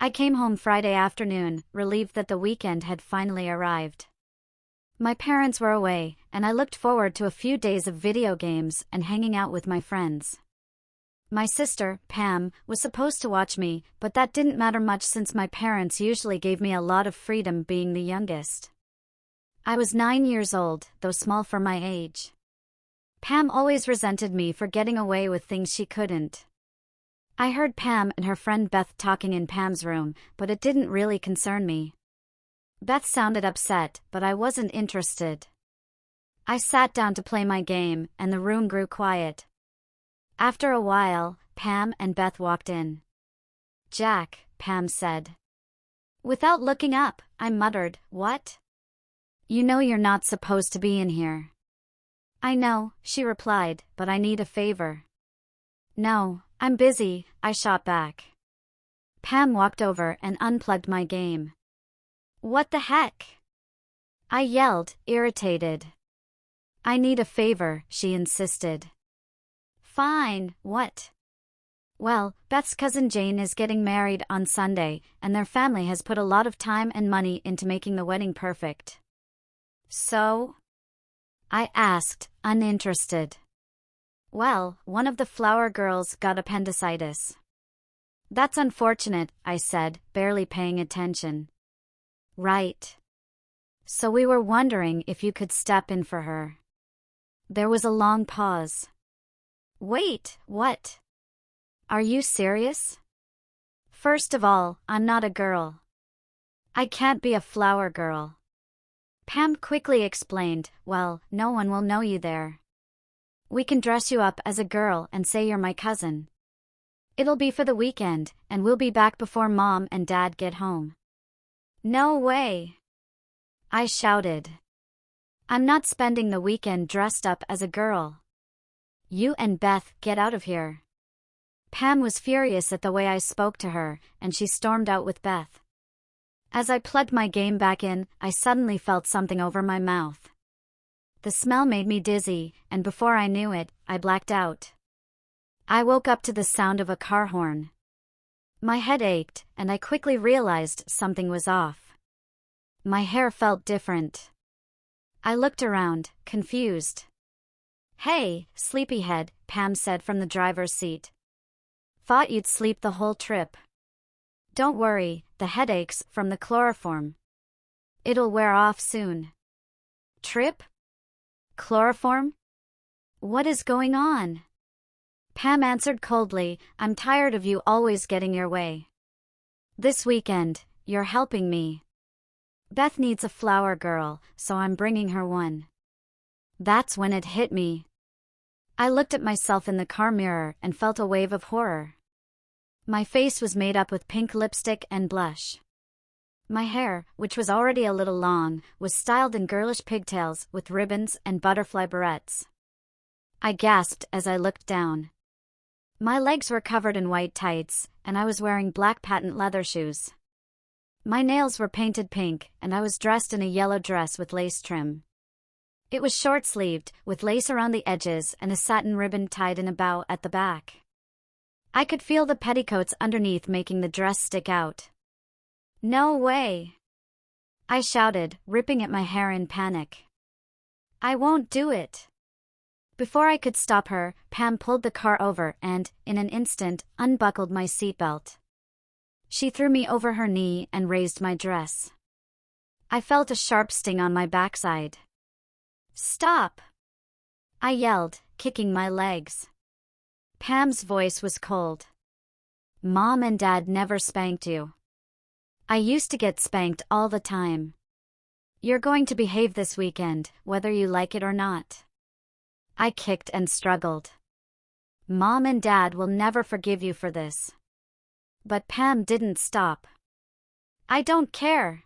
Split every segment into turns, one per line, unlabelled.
I came home Friday afternoon, relieved that the weekend had finally arrived. My parents were away, and I looked forward to a few days of video games and hanging out with my friends. My sister, Pam, was supposed to watch me, but that didn't matter much since my parents usually gave me a lot of freedom being the youngest. I was 9 years old, though small for my age. Pam always resented me for getting away with things she couldn't. I heard Pam and her friend Beth talking in Pam's room, but it didn't really concern me. Beth sounded upset, but I wasn't interested. I sat down to play my game, and the room grew quiet. After a while, Pam and Beth walked in. "Jack," Pam said. Without looking up, I muttered, "What?" "You know you're not supposed to be in here." "I know," she replied, "but I need a favor." "No, I'm busy," I shot back. Pam walked over and unplugged my game. "What the heck?" I yelled, irritated. "I need a favor," she insisted. "Fine, what?" "Well, Beth's cousin Jane is getting married on Sunday, and their family has put a lot of time and money into making the wedding perfect." "So?" I asked, uninterested. "Well, one of the flower girls got appendicitis." "That's unfortunate," I said, barely paying attention. "Right. So we were wondering if you could step in for her." There was a long pause. "Wait, what? Are you serious?" "First of all, I'm not a girl. I can't be a flower girl." Pam quickly explained, "Well, no one will know you there. We can dress you up as a girl and say you're my cousin. It'll be for the weekend, and we'll be back before Mom and Dad get home." "No way!" I shouted. "I'm not spending the weekend dressed up as a girl. You and Beth, get out of here." Pam was furious at the way I spoke to her, and she stormed out with Beth. As I plugged my game back in, I suddenly felt something over my mouth. The smell made me dizzy, and before I knew it, I blacked out. I woke up to the sound of a car horn. My head ached, and I quickly realized something was off. My hair felt different. I looked around, confused. "Hey, sleepyhead," Pam said from the driver's seat. "Thought you'd sleep the whole trip." "Don't worry, the headache's from the chloroform. It'll wear off soon." "Trip? Chloroform? What is going on?" Pam answered coldly, "I'm tired of you always getting your way. This weekend, you're helping me. Beth needs a flower girl, so I'm bringing her one." That's when it hit me. I looked at myself in the car mirror and felt a wave of horror. My face was made up with pink lipstick and blush. My hair, which was already a little long, was styled in girlish pigtails with ribbons and butterfly barrettes. I gasped as I looked down. My legs were covered in white tights, and I was wearing black patent leather shoes. My nails were painted pink, and I was dressed in a yellow dress with lace trim. It was short-sleeved, with lace around the edges and a satin ribbon tied in a bow at the back. I could feel the petticoats underneath making the dress stick out. "No way!" I shouted, ripping at my hair in panic. "I won't do it." Before I could stop her, Pam pulled the car over and, in an instant, unbuckled my seatbelt. She threw me over her knee and raised my dress. I felt a sharp sting on my backside. "Stop!" I yelled, kicking my legs. Pam's voice was cold. "Mom and Dad never spanked you. I used to get spanked all the time. You're going to behave this weekend, whether you like it or not." I kicked and struggled. "Mom and Dad will never forgive you for this." But Pam didn't stop. "I don't care.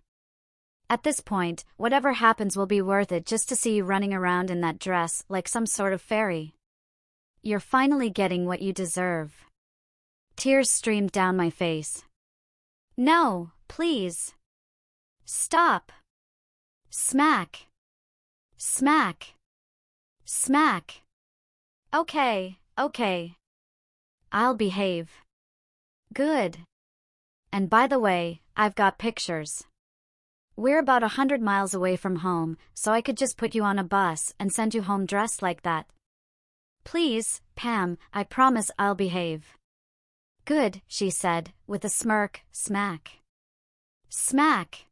At this point, whatever happens will be worth it just to see you running around in that dress like some sort of fairy. You're finally getting what you deserve." Tears streamed down my face. "No, please. Stop." Smack. Smack. Smack. Okay. I'll behave." "Good." And by the way, I've got pictures. We're about 100 miles away from home, so I could just put you on a bus and send you home dressed like that. Please, Pam, I promise I'll behave. Good, she said, with a smirk. Smack. Smack.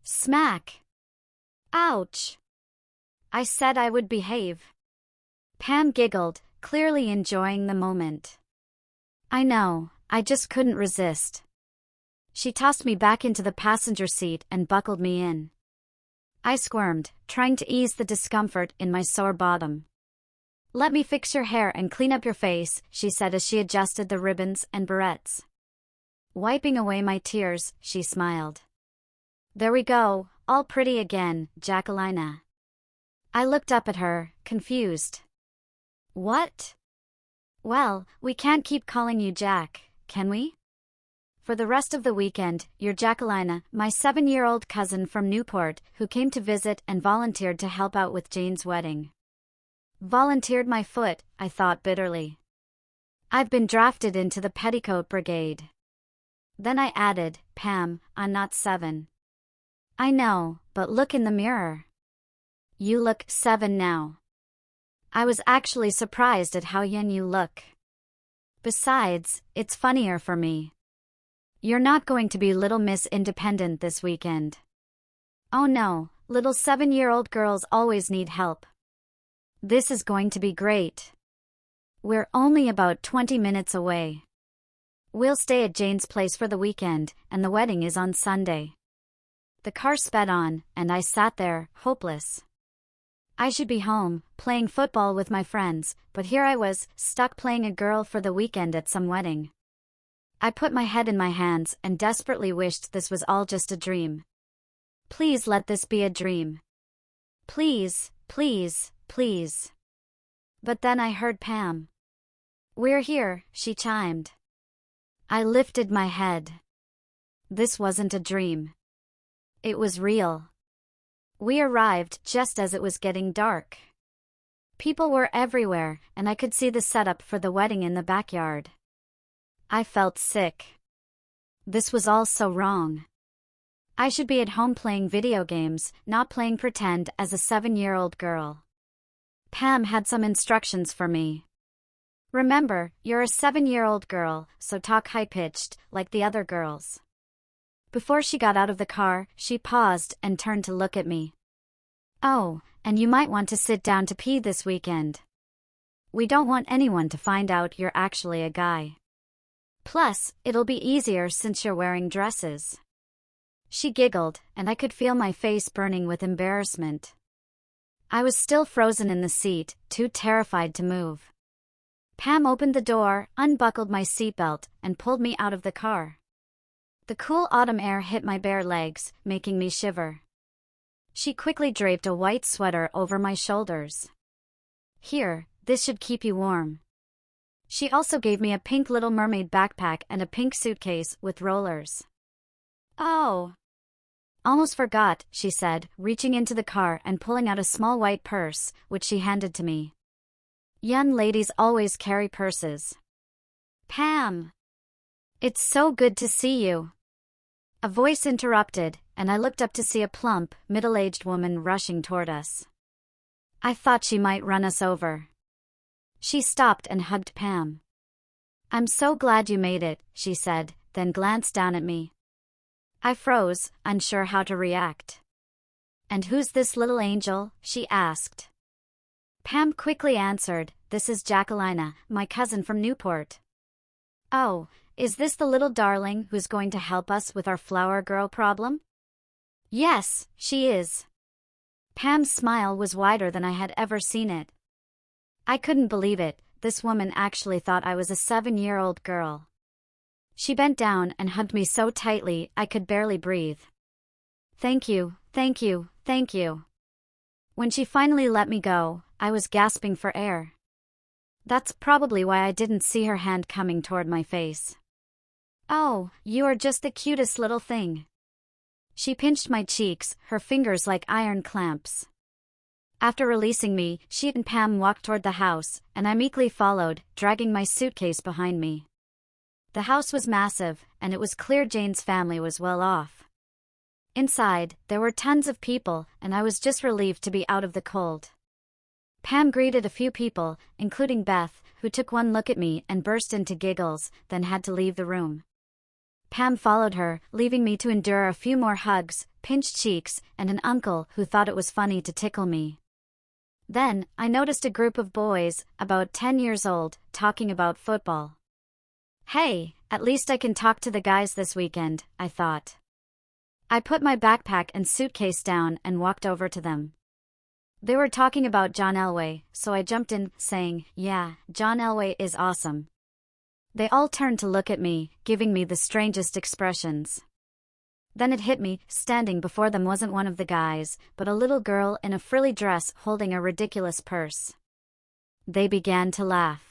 Smack. Ouch. I said I would behave. Pam giggled, clearly enjoying the moment. I know, I just couldn't resist. She tossed me back into the passenger seat and buckled me in. I squirmed, trying to ease the discomfort in my sore bottom. Let me fix your hair and clean up your face, she said as she adjusted the ribbons and barrettes. Wiping away my tears, she smiled. There we go, all pretty again, Jacqueline. I looked up at her, confused. What? Well, we can't keep calling you Jack, can we? For the rest of the weekend, you're Jacqueline, my 7-year-old cousin from Newport, who came to visit and volunteered to help out with Jane's wedding. Volunteered my foot, I thought bitterly. I've been drafted into the petticoat brigade. Then I added, Pam, I'm not 7. I know, but look in the mirror. You look 7 now. I was actually surprised at how young you look. Besides, it's funnier for me. You're not going to be Little Miss Independent this weekend. Oh no, little 7-year-old girls always need help. This is going to be great. We're only about 20 minutes away. We'll stay at Jane's place for the weekend, and the wedding is on Sunday. The car sped on, and I sat there, hopeless. I should be home, playing football with my friends, but here I was, stuck playing a girl for the weekend at some wedding. I put my head in my hands and desperately wished this was all just a dream. Please let this be a dream. Please, please, please. But then I heard Pam. We're here, she chimed. I lifted my head. This wasn't a dream. It was real. We arrived just as it was getting dark. People were everywhere, and I could see the setup for the wedding in the backyard. I felt sick. This was all so wrong. I should be at home playing video games, not playing pretend as a 7-year-old girl. Pam had some instructions for me. Remember, you're a 7-year-old girl, so talk high-pitched, like the other girls. Before she got out of the car, she paused and turned to look at me. Oh, and you might want to sit down to pee this weekend. We don't want anyone to find out you're actually a guy. Plus, it'll be easier since you're wearing dresses. She giggled, and I could feel my face burning with embarrassment. I was still frozen in the seat, too terrified to move. Pam opened the door, unbuckled my seatbelt, and pulled me out of the car. The cool autumn air hit my bare legs, making me shiver. She quickly draped a white sweater over my shoulders. Here, this should keep you warm. She also gave me a pink Little Mermaid backpack and a pink suitcase with rollers. Oh! Almost forgot, she said, reaching into the car and pulling out a small white purse, which she handed to me. Young ladies always carry purses. Pam! It's so good to see you. A voice interrupted, and I looked up to see a plump, middle-aged woman rushing toward us. I thought she might run us over. She stopped and hugged Pam. I'm so glad you made it, she said, then glanced down at me. I froze, unsure how to react. And who's this little angel? She asked. Pam quickly answered, this is Jacqueline, my cousin from Newport. Oh, is this the little darling who's going to help us with our flower girl problem? Yes, she is. Pam's smile was wider than I had ever seen it. I couldn't believe it, this woman actually thought I was a 7-year-old girl. She bent down and hugged me so tightly I could barely breathe. Thank you, thank you, thank you. When she finally let me go, I was gasping for air. That's probably why I didn't see her hand coming toward my face. Oh, you are just the cutest little thing. She pinched my cheeks, her fingers like iron clamps. After releasing me, she and Pam walked toward the house, and I meekly followed, dragging my suitcase behind me. The house was massive, and it was clear Jane's family was well off. Inside, there were tons of people, and I was just relieved to be out of the cold. Pam greeted a few people, including Beth, who took one look at me and burst into giggles, then had to leave the room. Pam followed her, leaving me to endure a few more hugs, pinched cheeks, and an uncle who thought it was funny to tickle me. Then, I noticed a group of boys, about 10 years old, talking about football. Hey, at least I can talk to the guys this weekend, I thought. I put my backpack and suitcase down and walked over to them. They were talking about John Elway, so I jumped in, saying, "Yeah, John Elway is awesome." They all turned to look at me, giving me the strangest expressions. Then it hit me, standing before them wasn't one of the guys, but a little girl in a frilly dress holding a ridiculous purse. They began to laugh.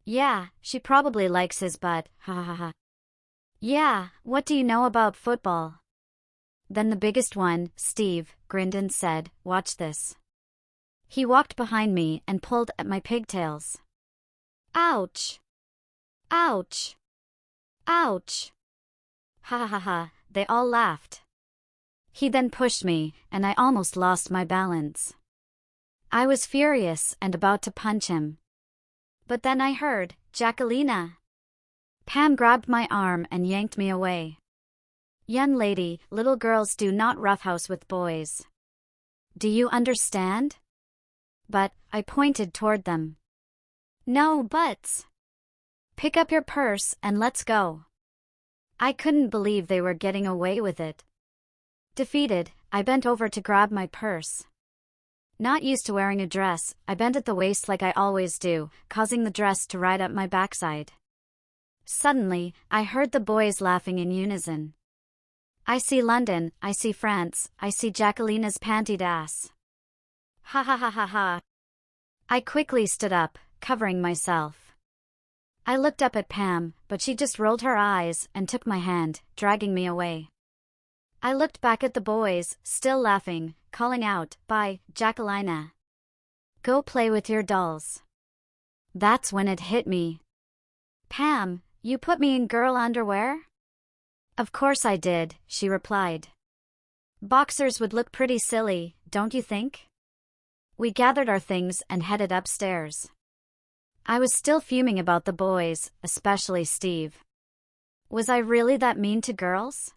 "Yeah, she probably likes his butt, ha ha ha. Yeah, what do you know about football?" Then the biggest one, Steve, grinned and said, "Watch this." He walked behind me and pulled at my pigtails. Ouch! Ouch! Ouch! Ha ha ha, they all laughed. He then pushed me, and I almost lost my balance. I was furious and about to punch him. But then I heard, "Jacquelina." Pam grabbed my arm and yanked me away. "Young lady, little girls do not roughhouse with boys. Do you understand?" But, I pointed toward them. "No buts. Pick up your purse and let's go." I couldn't believe they were getting away with it. Defeated, I bent over to grab my purse. Not used to wearing a dress, I bent at the waist like I always do, causing the dress to ride up my backside. Suddenly, I heard the boys laughing in unison. "I see London, I see France, I see Jacquelina's pantied ass." Ha ha ha ha ha. I quickly stood up, covering myself. I looked up at Pam, but she just rolled her eyes and took my hand, dragging me away. I looked back at the boys, still laughing, calling out, "Bye, Jacquelina. Go play with your dolls." That's when it hit me. "Pam, you put me in girl underwear?" "Of course I did," she replied. "Boxers would look pretty silly, don't you think?" We gathered our things and headed upstairs. I was still fuming about the boys, especially Steve. Was I really that mean to girls?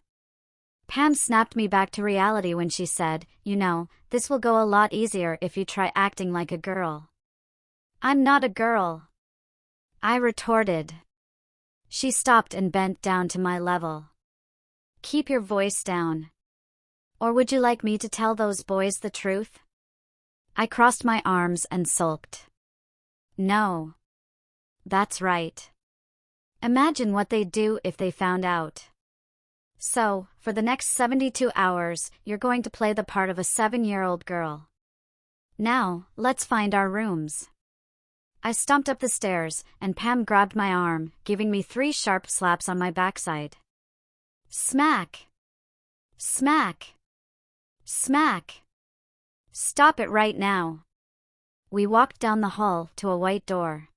Pam snapped me back to reality when she said, "You know, this will go a lot easier if you try acting like a girl." "I'm not a girl," I retorted. She stopped and bent down to my level. "Keep your voice down. Or would you like me to tell those boys the truth?" I crossed my arms and sulked. "No. That's right. Imagine what they'd do if they found out. So, for the next 72 hours, you're going to play the part of a 7-year-old girl. Now, let's find our rooms." I stomped up the stairs, and Pam grabbed my arm, giving me 3 sharp slaps on my backside. Smack! Smack! Smack! "Stop it right now." We walked down the hall to a white door.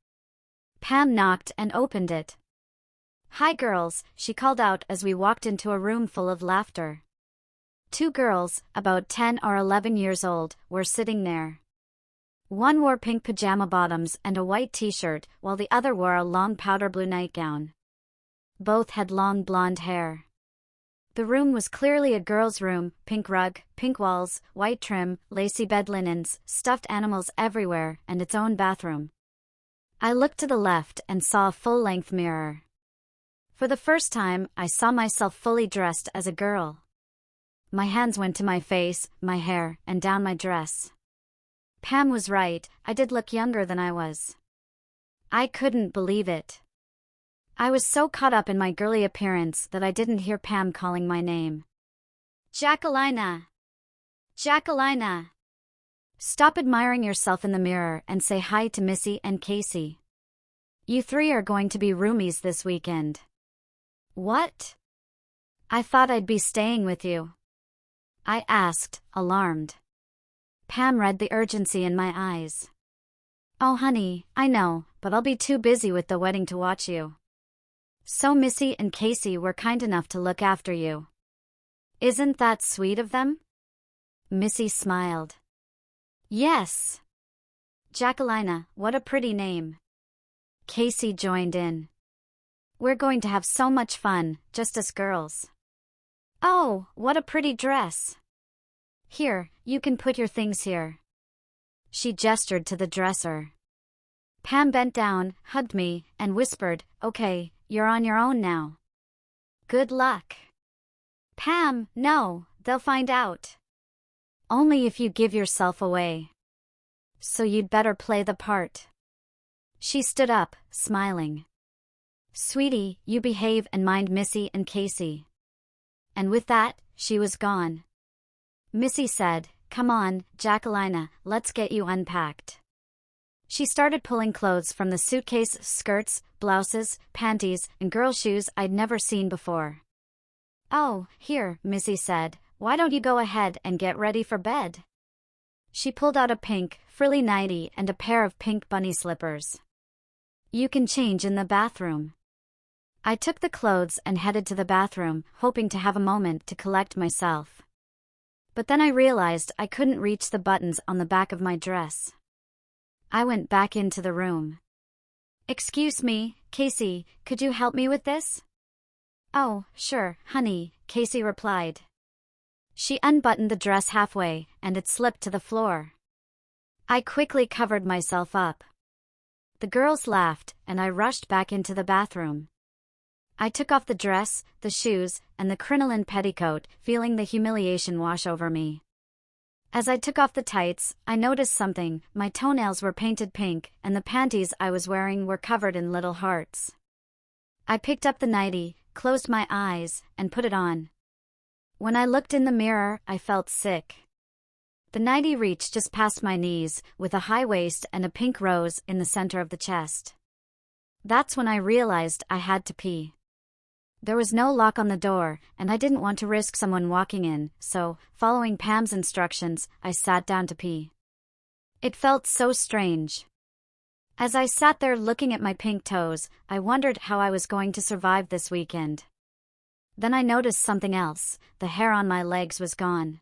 Pam knocked and opened it. "Hi girls," she called out as we walked into a room full of laughter. 2 girls, about 10 or 11 years old, were sitting there. One wore pink pajama bottoms and a white t-shirt, while the other wore a long powder blue nightgown. Both had long blonde hair. The room was clearly a girl's room, pink rug, pink walls, white trim, lacy bed linens, stuffed animals everywhere, and its own bathroom. I looked to the left and saw a full-length mirror. For the first time, I saw myself fully dressed as a girl. My hands went to my face, my hair, and down my dress. Pam was right, I did look younger than I was. I couldn't believe it. I was so caught up in my girly appearance that I didn't hear Pam calling my name. "Jacquelina! Jacquelina! Stop admiring yourself in the mirror and say hi to Missy and Casey. You 3 are going to be roomies this weekend." "What? I thought I'd be staying with you," I asked, alarmed. Pam read the urgency in my eyes. "Oh honey, I know, but I'll be too busy with the wedding to watch you." So Missy and Casey were kind enough to look after you. Isn't that sweet of them? Missy smiled. Yes. Jacquelina, what a pretty name. Casey joined in. We're going to have so much fun, just us girls. Oh, what a pretty dress. Here, you can put your things here. She gestured to the dresser. Pam bent down, hugged me, and whispered, "Okay, you're on your own now. Good luck." Pam, no, they'll find out. Only if you give yourself away. So you'd better play the part. She stood up, smiling. Sweetie, you behave and mind Missy and Casey. And with that, she was gone. Missy said, "Come on, Jacquelina, let's get you unpacked." She started pulling clothes from the suitcase, skirts, blouses, panties, and girl shoes I'd never seen before. "Oh, here," Missy said, "why don't you go ahead and get ready for bed?" She pulled out a pink, frilly nightie and a pair of pink bunny slippers. "You can change in the bathroom." I took the clothes and headed to the bathroom, hoping to have a moment to collect myself. But then I realized I couldn't reach the buttons on the back of my dress. I went back into the room. "Excuse me, Casey, could you help me with this?" "Oh, sure, honey," Casey replied. She unbuttoned the dress halfway, and it slipped to the floor. I quickly covered myself up. The girls laughed, and I rushed back into the bathroom. I took off the dress, the shoes, and the crinoline petticoat, feeling the humiliation wash over me. As I took off the tights, I noticed something. My toenails were painted pink, and the panties I was wearing were covered in little hearts. I picked up the nightie, closed my eyes, and put it on. When I looked in the mirror, I felt sick. The nightie reached just past my knees, with a high waist and a pink rose in the center of the chest. That's when I realized I had to pee. There was no lock on the door, and I didn't want to risk someone walking in, so, following Pam's instructions, I sat down to pee. It felt so strange. As I sat there looking at my pink toes, I wondered how I was going to survive this weekend. Then I noticed something else. The hair on my legs was gone.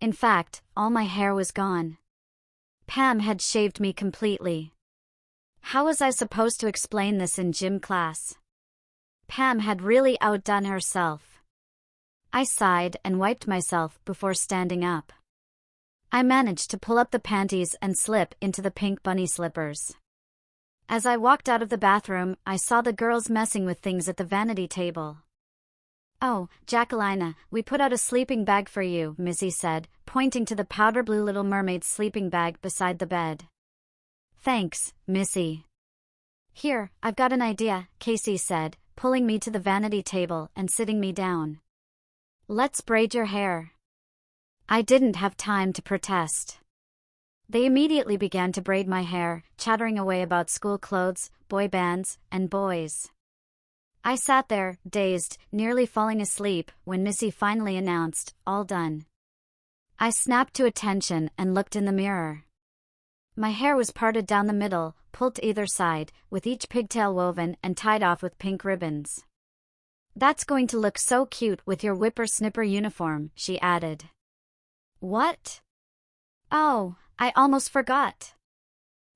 In fact, all my hair was gone. Pam had shaved me completely. How was I supposed to explain this in gym class? Pam had really outdone herself. I sighed and wiped myself before standing up. I managed to pull up the panties and slip into the pink bunny slippers. As I walked out of the bathroom, I saw the girls messing with things at the vanity table. "Oh, Jacquelina, we put out a sleeping bag for you," Missy said, pointing to the powder blue Little Mermaid sleeping bag beside the bed. "Thanks, Missy." "Here, I've got an idea," Casey said, pulling me to the vanity table and sitting me down. "Let's braid your hair." I didn't have time to protest. They immediately began to braid my hair, chattering away about school clothes, boy bands, and boys. I sat there, dazed, nearly falling asleep, when Missy finally announced, "All done." I snapped to attention and looked in the mirror. My hair was parted down the middle, pulled to either side, with each pigtail woven and tied off with pink ribbons. "That's going to look so cute with your whippersnipper uniform," she added. "What? Oh, I almost forgot.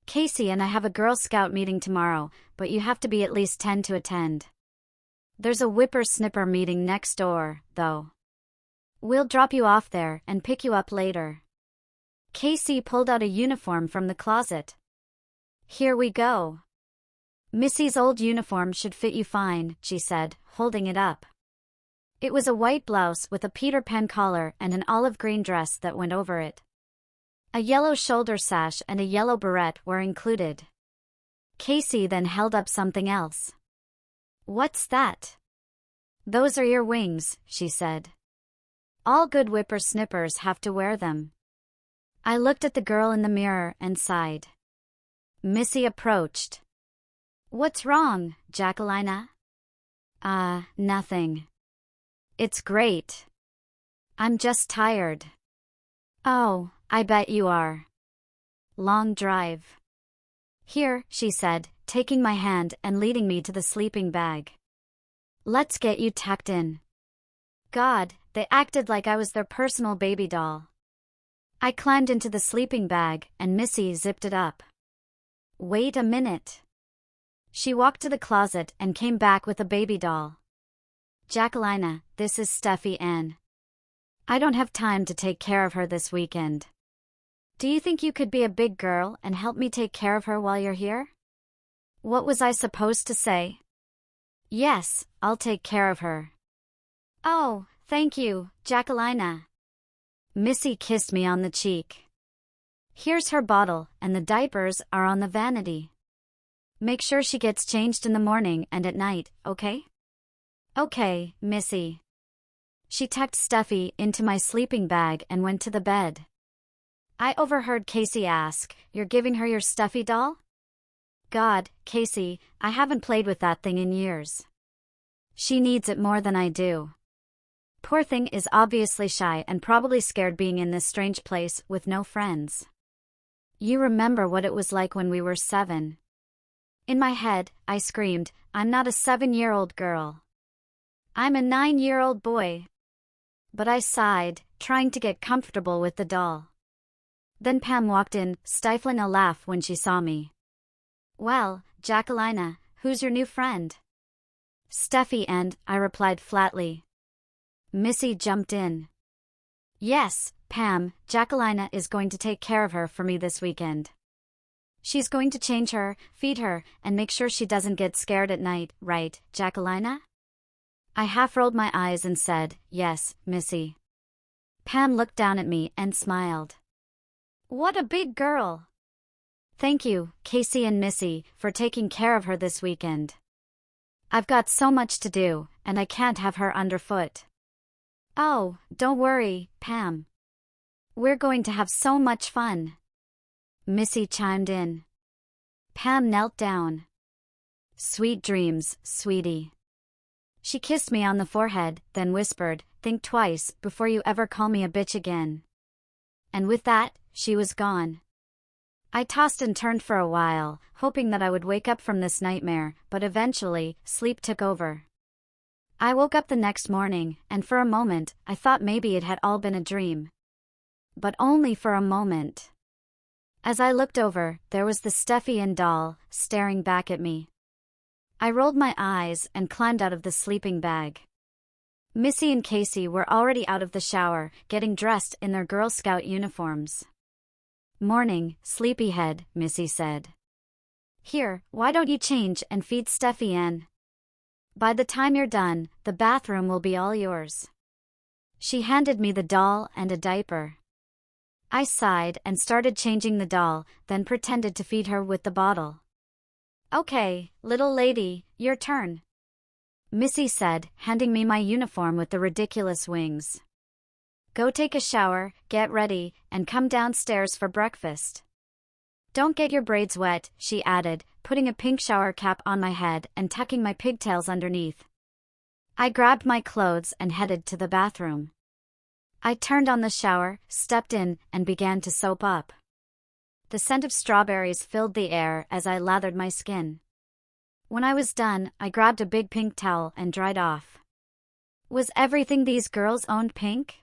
Casey and I have a Girl Scout meeting tomorrow, but you have to be at least 10 to attend. There's a whippersnipper meeting next door, though. We'll drop you off there and pick you up later." Casey pulled out a uniform from the closet. "Here we go. Missy's old uniform should fit you fine," she said, holding it up. It was a white blouse with a Peter Pan collar and an olive green dress that went over it. A yellow shoulder sash and a yellow beret were included. Casey then held up something else. "What's that?" "Those are your wings," she said. "All good whippersnippers have to wear them." I looked at the girl in the mirror and sighed. Missy approached. "What's wrong, Jacquelina?" Nothing. It's great. I'm just tired." "Oh, I bet you are. Long drive." "Here," she said, taking my hand and leading me to the sleeping bag. Let's get you tucked in. God, they acted like I was their personal baby doll. I climbed into the sleeping bag and Missy zipped it up. Wait a minute. She walked to the closet and came back with a baby doll. Jacquelina, this is Steffi Ann. I don't have time to take care of her this weekend. Do you think you could be a big girl and help me take care of her while you're here? What was I supposed to say? Yes, I'll take care of her. Oh, thank you, Jacquelina. Missy kissed me on the cheek. Here's her bottle, and the diapers are on the vanity. Make sure she gets changed in the morning and at night, okay? Okay, Missy. She tucked Steffi into my sleeping bag and went to the bed. I overheard Casey ask, "You're giving her your Steffi doll?" God, Casey, I haven't played with that thing in years. She needs it more than I do. Poor thing is obviously shy and probably scared being in this strange place with no friends. You remember what it was like when we were 7. In my head, I screamed, I'm not a 7-year-old girl. I'm a 9-year-old boy. But I sighed, trying to get comfortable with the doll. Then Pam walked in, stifling a laugh when she saw me. Well, Jacquelina, who's your new friend? Steffi and I replied flatly. Missy jumped in. Yes, Pam, Jacquelina is going to take care of her for me this weekend. She's going to change her, feed her, and make sure she doesn't get scared at night, right, Jacquelina? I half rolled my eyes and said, yes, Missy. Pam looked down at me and smiled. What a big girl! Thank you, Casey and Missy, for taking care of her this weekend. I've got so much to do, and I can't have her underfoot. Oh, don't worry, Pam. We're going to have so much fun. Missy chimed in. Pam knelt down. Sweet dreams, sweetie. She kissed me on the forehead, then whispered, think twice before you ever call me a bitch again. And with that, she was gone. I tossed and turned for a while, hoping that I would wake up from this nightmare, but eventually, sleep took over. I woke up the next morning, and for a moment, I thought maybe it had all been a dream. But only for a moment. As I looked over, there was the Steffi and doll, staring back at me. I rolled my eyes and climbed out of the sleeping bag. Missy and Casey were already out of the shower, getting dressed in their Girl Scout uniforms. Morning, sleepyhead, Missy said. Here, why don't you change and feed Steffi Ann? By the time you're done, the bathroom will be all yours. She handed me the doll and a diaper. I sighed and started changing the doll, then pretended to feed her with the bottle. Okay, little lady, your turn. Missy said, handing me my uniform with the ridiculous wings. Go take a shower, get ready, and come downstairs for breakfast. Don't get your braids wet, she added, putting a pink shower cap on my head and tucking my pigtails underneath. I grabbed my clothes and headed to the bathroom. I turned on the shower, stepped in, and began to soap up. The scent of strawberries filled the air as I lathered my skin. When I was done, I grabbed a big pink towel and dried off. Was everything these girls owned pink?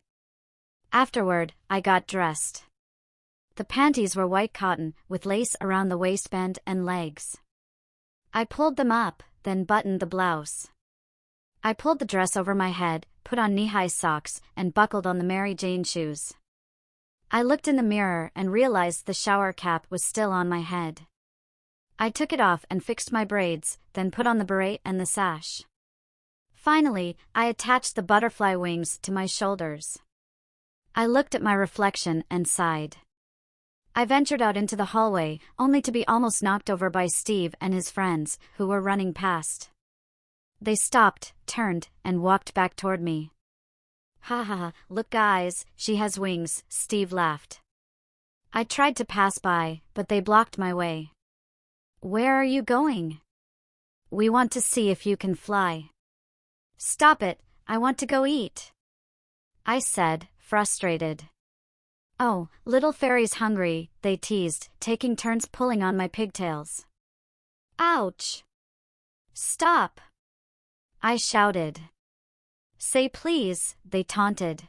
Afterward, I got dressed. The panties were white cotton, with lace around the waistband and legs. I pulled them up, then buttoned the blouse. I pulled the dress over my head, put on knee-high socks, and buckled on the Mary Jane shoes. I looked in the mirror and realized the shower cap was still on my head. I took it off and fixed my braids, then put on the beret and the sash. Finally, I attached the butterfly wings to my shoulders. I looked at my reflection and sighed. I ventured out into the hallway, only to be almost knocked over by Steve and his friends, who were running past. They stopped, turned, and walked back toward me. Ha ha ha, look guys, she has wings, Steve laughed. I tried to pass by, but they blocked my way. Where are you going? We want to see if you can fly. Stop it, I want to go eat. I said, frustrated. Oh, little fairy's hungry, they teased, taking turns pulling on my pigtails. Ouch! Stop! I shouted. Say please, they taunted.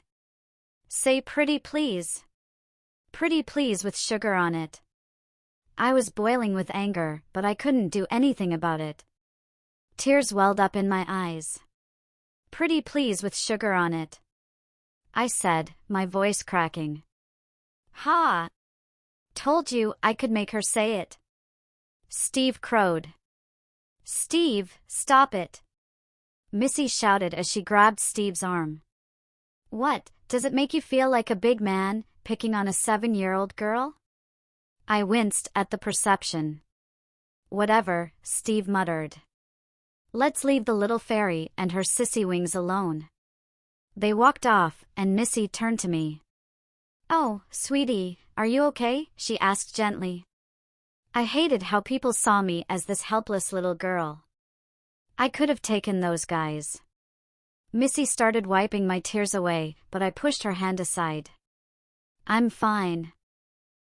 Say pretty please. Pretty please with sugar on it. I was boiling with anger, but I couldn't do anything about it. Tears welled up in my eyes. Pretty please with sugar on it, I said, my voice cracking. Ha! Told you I could make her say it. Steve crowed. Steve, stop it. Missy shouted as she grabbed Steve's arm. What, does it make you feel like a big man, picking on a 7-year-old girl? I winced at the perception. Whatever, Steve muttered. Let's leave the little fairy and her sissy wings alone. They walked off, and Missy turned to me. Oh, sweetie, are you okay? She asked gently. I hated how people saw me as this helpless little girl. I could have taken those guys. Missy started wiping my tears away, but I pushed her hand aside. I'm fine.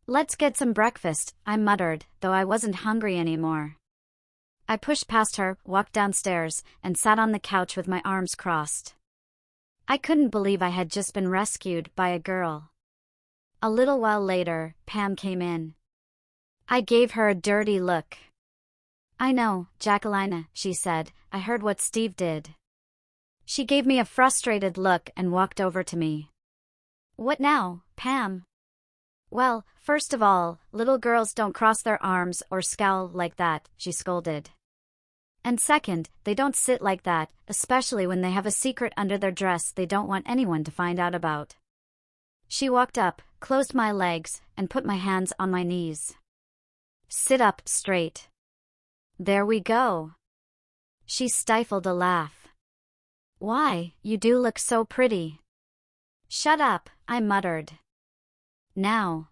Let's get some breakfast, I muttered, though I wasn't hungry anymore. I pushed past her, walked downstairs, and sat on the couch with my arms crossed. I couldn't believe I had just been rescued by a girl. A little while later, Pam came in. I gave her a dirty look. I know, Jacqueline, she said, I heard what Steve did. She gave me a frustrated look and walked over to me. What now, Pam? Well, first of all, little girls don't cross their arms or scowl like that, she scolded. And second, they don't sit like that, especially when they have a secret under their dress they don't want anyone to find out about. She walked up, closed my legs, and put my hands on my knees. Sit up straight. There we go. She stifled a laugh. Why, you do look so pretty. Shut up, I muttered. Now.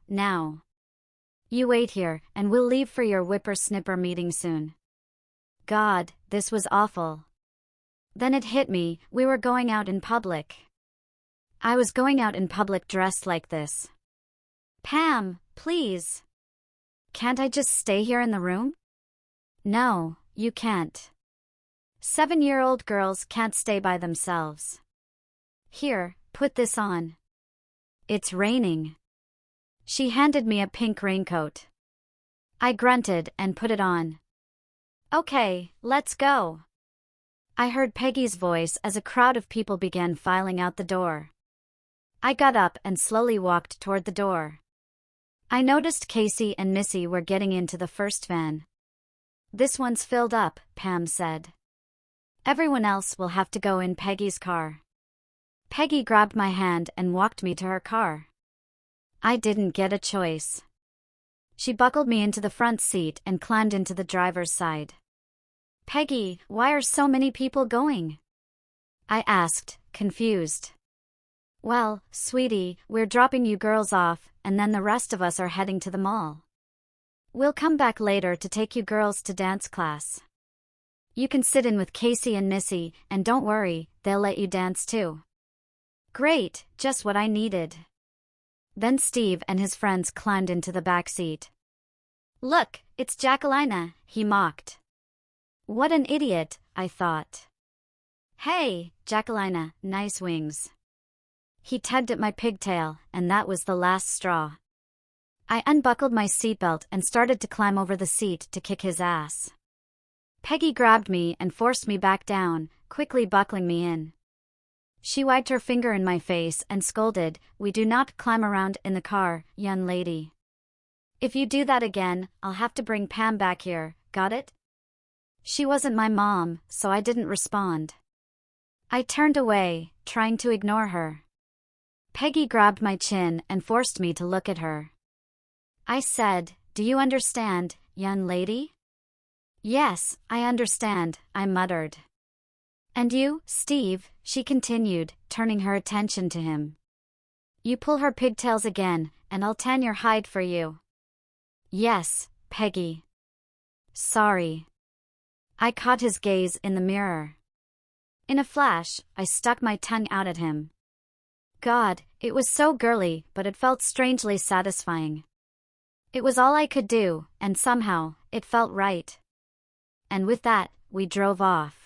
You wait here, and we'll leave for your whippersnipper meeting soon. God, this was awful. Then it hit me, we were going out in public. I was going out in public dressed like this. Pam, please. Can't I just stay here in the room? No, you can't. 7-year-old girls can't stay by themselves. Here, put this on. It's raining. She handed me a pink raincoat. I grunted and put it on. Okay, let's go. I heard Peggy's voice as a crowd of people began filing out the door. I got up and slowly walked toward the door. I noticed Casey and Missy were getting into the first van. This one's filled up, Pam said. Everyone else will have to go in Peggy's car. Peggy grabbed my hand and walked me to her car. I didn't get a choice. She buckled me into the front seat and climbed into the driver's side. Peggy, why are so many people going? I asked, confused. Well, sweetie, we're dropping you girls off, and then the rest of us are heading to the mall. We'll come back later to take you girls to dance class. You can sit in with Casey and Missy, and don't worry, they'll let you dance too. Great, just what I needed. Then Steve and his friends climbed into the back seat. Look, it's Jacqueline, he mocked. What an idiot, I thought. Hey, Jacqueline, nice wings. He tugged at my pigtail, and that was the last straw. I unbuckled my seatbelt and started to climb over the seat to kick his ass. Peggy grabbed me and forced me back down, quickly buckling me in. She wiped her finger in my face and scolded, "We do not climb around in the car, young lady. If you do that again, I'll have to bring Pam back here, got it?" She wasn't my mom, so I didn't respond. I turned away, trying to ignore her. Peggy grabbed my chin and forced me to look at her. I said, "Do you understand, young lady?" "Yes, I understand," I muttered. "And you, Steve," she continued, turning her attention to him. "You pull her pigtails again, and I'll tan your hide for you." "Yes, Peggy." "Sorry." I caught his gaze in the mirror. In a flash, I stuck my tongue out at him. God, it was so girly, but it felt strangely satisfying. It was all I could do, and somehow, it felt right. And with that, we drove off.